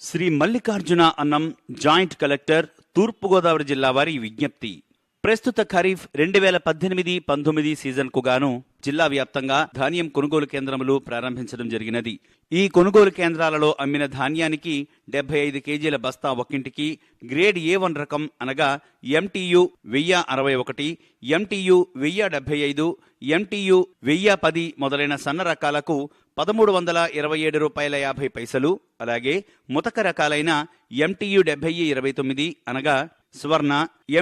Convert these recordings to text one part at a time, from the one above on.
శ్రీ మల్లికార్జున అన్నం joint collector తూర్పుగోదావరి జిల్లా వారి విజ్ఞప్తి. ప్రస్తుత ఖరీఫ్ 2018-19 సీజన్కు గాను జిల్లా వ్యాప్తంగా ధాన్యం కొనుగోలు కేంద్రములు ప్రారంభించడం జరిగినది. ఈ కొనుగోలు కేంద్రాలలో అమ్మిన ధాన్యానికి 75 కేజీల బస్తా ఒక్కింటికి గ్రేడ్ A1 రకం అనగా MTU 1061, MTU 1075, MTU 1010 మొదలైన సన్న రకాలకు $1327.50, అలాగే ముతక రకాలైన MTU 7029 అనగా స్వర్ణ,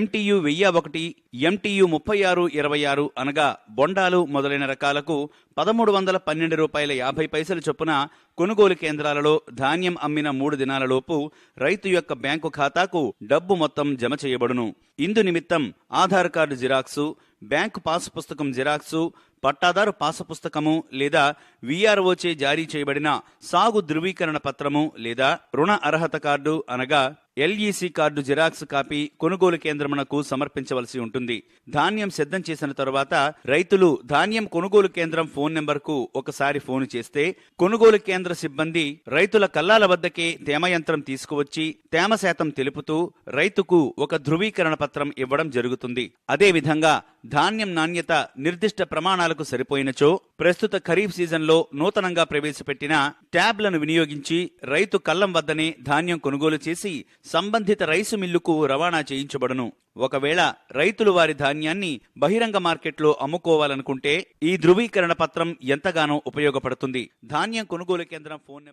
MTU 1001, MTU 3626 అనగా బొండాలు మొదలైన రకాలకు $1312.50 చొప్పున కొనుగోలు కేంద్రాలలో ధాన్యం అమ్మిన 3 దినాలలోపు రైతు యొక్క బ్యాంకు ఖాతాకు డబ్బు మొత్తం జమ చేయబడును. ఇందు నిమిత్తం Aadhaar card xerox, bank pass పుస్తకం జిరాక్సు, పట్టాదారు పాసు పుస్తకము లేదా VROచే జారీ చేయబడిన సాగు ధృవీకరణ పత్రము లేదా రుణ అర్హత కార్డు అనగా LEC కార్డు జిరాక్స్ కాపీ కొనుగోలు కేంద్రమునకు సమర్పించవలసి ఉంటుంది. ధాన్యం సిద్ధం చేసిన తరువాత రైతులు ధాన్యం కొనుగోలు కేంద్రం ఫోన్ నెంబర్కు ఒకసారి ఫోన్ చేస్తే కొనుగోలు కేంద్ర సిబ్బంది రైతుల కల్లాల వద్దకే తేమ యంత్రం తీసుకువచ్చి తేమ శాతం తెలుపుతూ రైతుకు ఒక ధృవీకరణ పత్రం ఇవ్వడం జరుగుతుంది. అదేవిధంగా ధాన్యం నాణ్యత నిర్దిష్ట ప్రమాణాలకు సరిపోయినచో ప్రస్తుత ఖరీఫ్ సీజన్లో నూతనంగా ప్రవేశపెట్టిన ట్యాబ్లను వినియోగించి రైతు కల్లం వద్దనే ధాన్యం కొనుగోలు చేసి సంబంధిత రైసు మిల్లుకు రవాణా చేయించబడును. ఒకవేళ రైతులు వారి ధాన్యాన్ని బహిరంగ మార్కెట్లో అమ్ముకోవాలనుకుంటే ఈ ధృవీకరణ పత్రం ఎంతగానో ఉపయోగపడుతుంది. ధాన్యం కొనుగోలు కేంద్రం ఫోన్ నెంబర్